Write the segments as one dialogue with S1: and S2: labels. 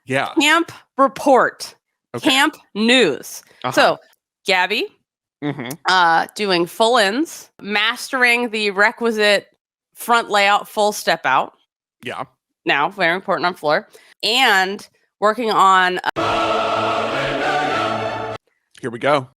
S1: Yeah.
S2: Camp report.
S1: Okay.
S2: Camp news. So, Gabby, doing full ins, mastering the requisite front layout, full step out.
S1: Yeah.
S2: Now, very important on floor. And working on...
S1: Here we go.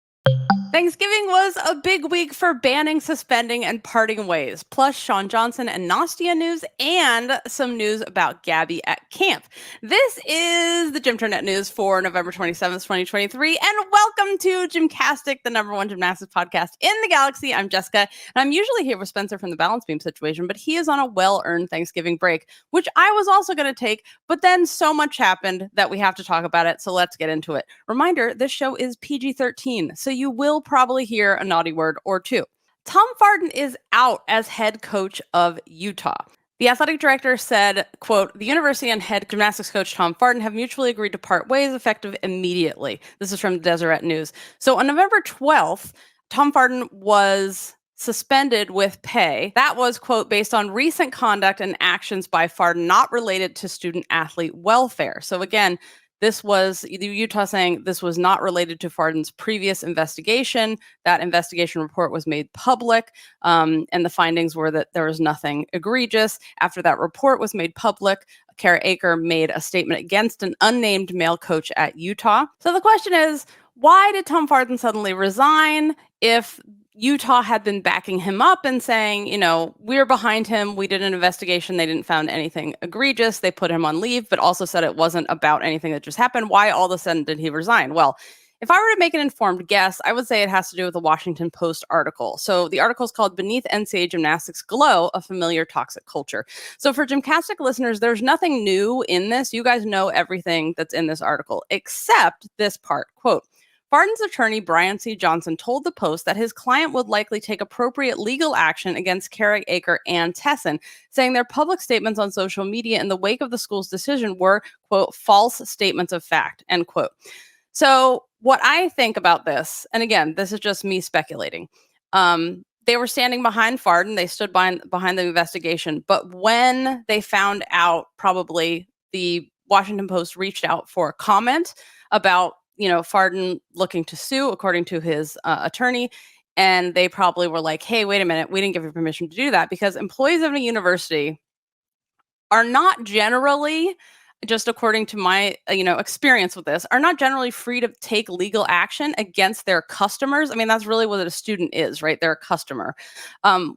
S2: Thanksgiving was a big week for banning, suspending, and parting ways, plus Shawn Johnson and Nastia news and some news about Gabby at camp. This is the Gymternet news for November 27th, 2023, and welcome to GymCastic, the #1 gymnastics podcast in the galaxy. I'm Jessica, and I'm usually here with Spencer from the Balance Beam situation, but he is on a well-earned Thanksgiving break, which I was also going to take, but then so much happened that we have to talk about it, so let's get into it. Reminder, this show is PG-13, so you will probably hear a naughty word or two. Tom Farden is out as head coach of Utah. The athletic director said, quote, "The university and head gymnastics coach Tom Farden have mutually agreed to part ways effective immediately." This is from the Deseret News. So on November 12th, Tom Farden was suspended with pay. That was, quote, "based on recent conduct and actions by Farden not related to student athlete welfare." So again, this was Utah saying this was not related to Farden's previous investigation. That investigation report was made public, and the findings were that there was nothing egregious. After that report was made public, Kara Aker made a statement against an unnamed male coach at Utah. So the question is, why did Tom Farden suddenly resign if Utah had been backing him up and saying, you know, we're behind him. We did an investigation. They didn't find anything egregious. They put him on leave, but also said it wasn't about anything that just happened. Why all of a sudden did he resign? Well, if I were to make an informed guess, I would say it has to do with the Washington Post article. So the article is called "Beneath NCAA Gymnastics Glow, a Familiar Toxic Culture." So for GymCastic listeners, there's nothing new in this. You guys know everything that's in this article, except this part, quote, "Farden's attorney, Brian C. Johnson, told the Post that his client would likely take appropriate legal action against Kara Aker and Tessin, saying their public statements on social media in the wake of the school's decision were, quote, false statements of fact," end quote. So what I think about this, and again, this is just me speculating, they were standing behind Farden. They stood behind the investigation. But when they found out, probably the Washington Post reached out for a comment about, you know, Farden looking to sue, according to his attorney. And they probably were like, hey, wait a minute, we didn't give you permission to do that, because employees of a university are not generally, just according to my experience with this, are not generally free to take legal action against their customers. I mean, that's really what a student is, right? They're a customer,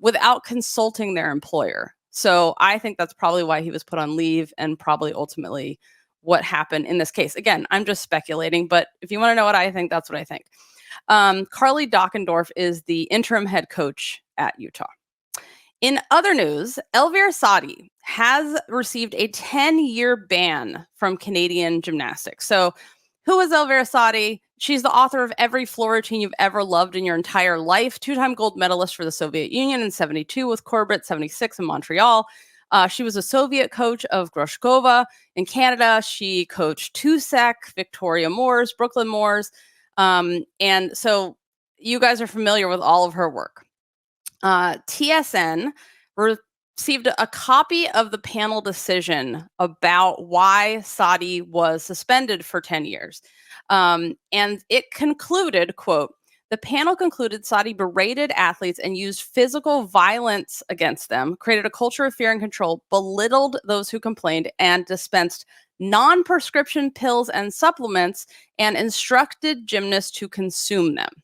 S2: without consulting their employer. So I think that's probably why he was put on leave, and probably ultimately what happened in this case. Again, I'm just speculating, but if you want to know what I think, that's what I think. Carly Dockendorf is the interim head coach at Utah. In other news, Elvira Saadi has received a 10-year ban from Canadian gymnastics. So who is Elvira Saadi? She's the author of every floor routine you've ever loved in your entire life. 2-time gold medalist for the Soviet Union in 72 with Corbett, 76 in Montreal. She was a Soviet coach of Groshkova. In Canada, she coached Tusek, Victoria Moores, Brooklyn Moores. And so you guys are familiar with all of her work. TSN received a copy of the panel decision about why Saadi was suspended for 10 years. And it concluded, quote, "The panel concluded Saadi berated athletes and used physical violence against them, created a culture of fear and control, belittled those who complained, and dispensed non-prescription pills and supplements, and instructed gymnasts to consume them."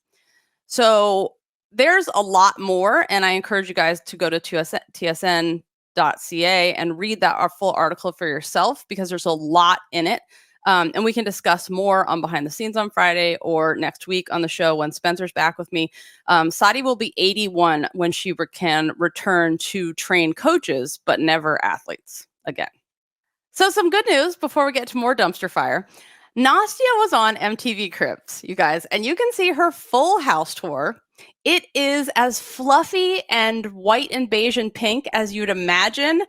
S2: So there's a lot more, and I encourage you guys to go to tsn.ca and read that full article for yourself, because there's a lot in it. And we can discuss more on Behind the Scenes on Friday or next week on the show when Spencer's back with me. Saadi will be 81 when she can return to train coaches, but never athletes again. So some good news before we get to more dumpster fire. Nastia was on MTV Cribs, you guys, and you can see her full house tour. It is as fluffy and white and beige and pink as you'd imagine.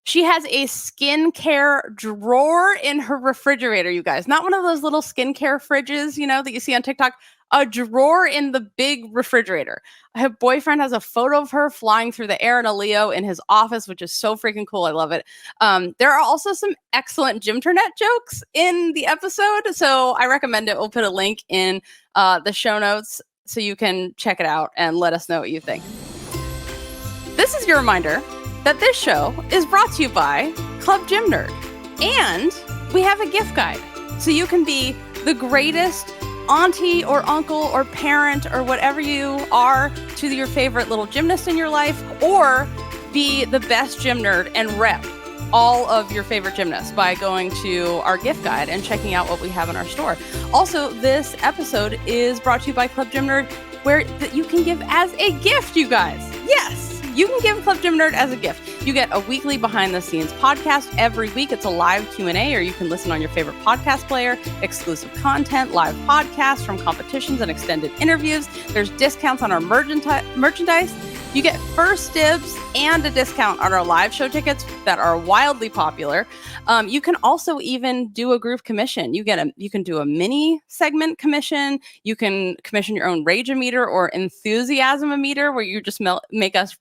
S2: She has a skincare drawer in her refrigerator, you guys. Not one of those little skincare fridges, that you see on TikTok. A drawer in the big refrigerator. Her boyfriend has a photo of her flying through the air in a Leo in his office, which is so freaking cool. I love it. There are also some excellent Gymternet jokes in the episode, so I recommend it. We'll put a link in the show notes so you can check it out and let us know what you think. This is your reminder that this show is brought to you by Club Gym Nerd. And we have a gift guide, so you can be the greatest auntie or uncle or parent or whatever you are to your favorite little gymnast in your life, or be the best gym nerd and rep all of your favorite gymnasts by going to our gift guide and checking out what we have in our store. Also, this episode is brought to you by Club Gym Nerd, where you can give as a gift, you guys. Yes, you can give Club Gym Nerd as a gift. You get a weekly behind-the-scenes podcast every week. It's a live Q&A, or you can listen on your favorite podcast player, exclusive content, live podcasts from competitions, and extended interviews. There's discounts on our merchandise. You get first dibs and a discount on our live show tickets that are wildly popular. You can also even do a group commission. You can do a mini segment commission. You can commission your own rage-o-meter or enthusiasm-o-meter, where you just make us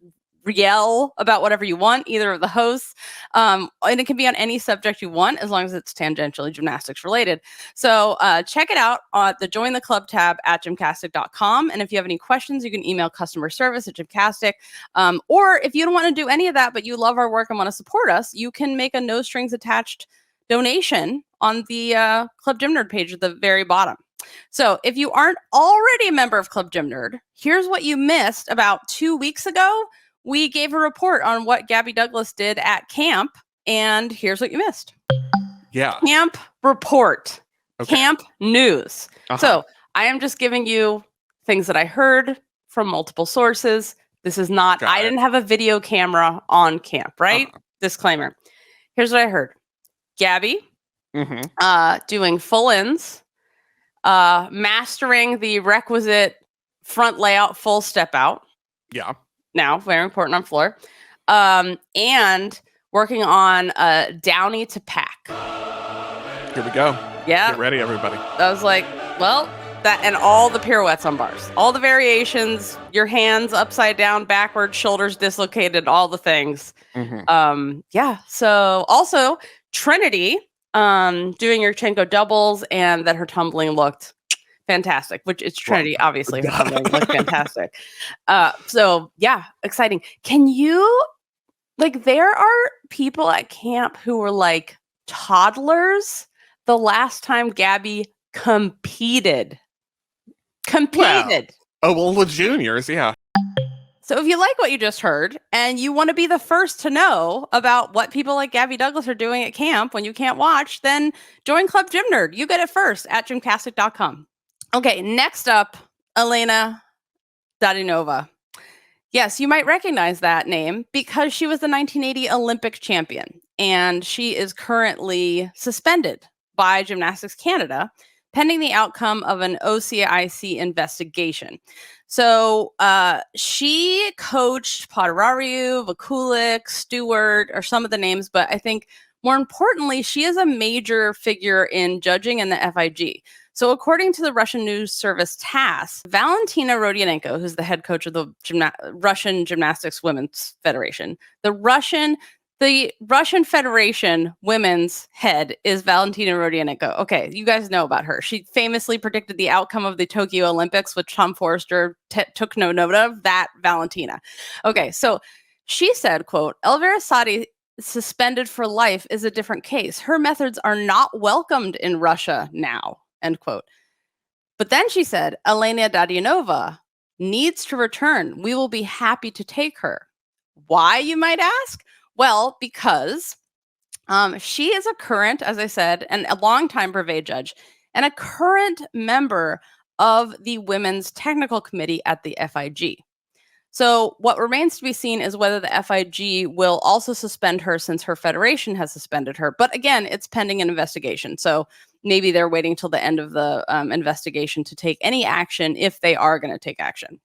S2: yell about whatever you want, either of the hosts. And it can be on any subject you want, as long as it's tangentially gymnastics related. So check it out on the Join the Club tab at gymcastic.com. And if you have any questions, you can email customer service at GymCastic. Or if you don't want to do any of that, but you love our work and want to support us, you can make a no strings attached donation on the Club Gym Nerd page at the very bottom. So if you aren't already a member of Club Gym Nerd, here's what you missed. About 2 weeks ago, we gave a report on what Gabby Douglas did at camp, and here's what you missed.
S1: Yeah.
S2: Camp report. Okay. Camp news.
S1: Uh-huh.
S2: So I am just giving you things that I heard from multiple sources. This is not, I didn't have a video camera on camp, right? Uh-huh. Disclaimer. Here's what I heard. Gabby, doing full ins, mastering the requisite front layout, full step out.
S1: Yeah.
S2: Now, very important on floor. And working on Downy to pack.
S1: Here we go.
S2: Yeah.
S1: Get ready, everybody.
S2: I was like, well, that, and all the pirouettes on bars, all the variations, your hands upside down, backwards, shoulders dislocated, all the things. Yeah. So also Trinity doing your Chenko doubles, and that her tumbling looked fantastic, which it's Trinity, obviously. Her tumbling looked fantastic. So yeah, exciting. Can you, there are people at camp who were like toddlers the last time Gabby competed.
S1: Well, the juniors, yeah.
S2: So if you like what you just heard and you want to be the first to know about what people like Gabby Douglas are doing at camp when you can't watch, then join Club Gym Nerd. You get it first at gymcastic.com. Okay, next up, Elena Davydova. Yes, you might recognize that name because she was the 1980 Olympic champion, and she is currently suspended by Gymnastics Canada pending the outcome of an OCIC investigation. So she coached Podarariu, Vakulik, Stewart, or some of the names, but I think more importantly, she is a major figure in judging in the FIG. So according to the Russian news service TASS, Valentina Rodionenko, who's the head coach of the Russian Gymnastics Women's Federation, the Russian Federation women's head is Valentina Rodionenko. Okay, you guys know about her. She famously predicted the outcome of the Tokyo Olympics, which Tom Forrester took no note of, that Valentina. Okay, so she said, quote, Elvira Saadi suspended for life is a different case. Her methods are not welcomed in Russia now, end quote. But then she said, Elena Davydova needs to return. We will be happy to take her. Why, you might ask? Well, because she is a current, as I said, and a longtime brevet judge, and a current member of the Women's Technical Committee at the FIG. So what remains to be seen is whether the FIG will also suspend her, since her federation has suspended her. But again, it's pending an investigation. So maybe they're waiting till the end of the investigation to take any action, if they are going to take action.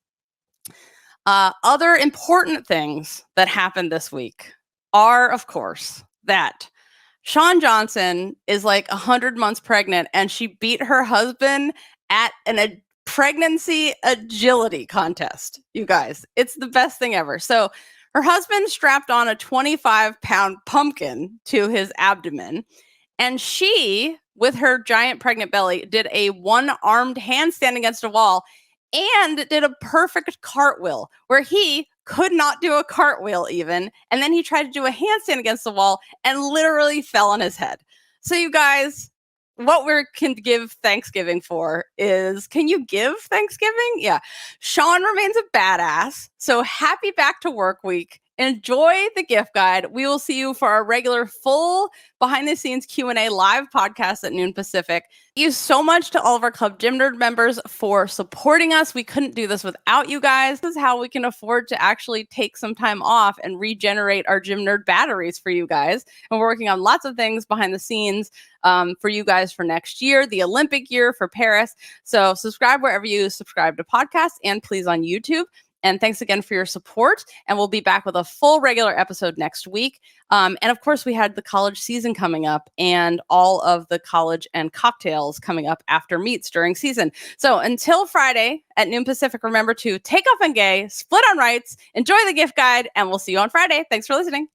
S2: Other important things that happened this week. are, of course, that Shawn Johnson is like 100 months pregnant and she beat her husband at a pregnancy agility contest. You guys, it's the best thing ever. So her husband strapped on a 25-pound pumpkin to his abdomen, and she, with her giant pregnant belly, did a one-armed handstand against a wall and did a perfect cartwheel where he could not do a cartwheel even. And then he tried to do a handstand against the wall and literally fell on his head. So you guys, what we can give Thanksgiving for is, can you give Thanksgiving? Yeah. Shawn remains a badass. So happy back to work week. Enjoy the gift guide. We will see you for our regular full behind the scenes Q&A live podcast at noon Pacific. Thank you so much to all of our Club Gym Nerd members for supporting us. We couldn't do this without you guys. This is how we can afford to actually take some time off and regenerate our Gym Nerd batteries for you guys. And we're working on lots of things behind the scenes for you guys for next year, the Olympic year for Paris. So subscribe wherever you subscribe to podcasts, and please on YouTube. And thanks again for your support. And we'll be back with a full regular episode next week. And of course, we had the college season coming up and all of the college and cocktails coming up after meets during season. So until Friday at noon Pacific, remember to take off on gay, split on rights, enjoy the gift guide, and we'll see you on Friday. Thanks for listening.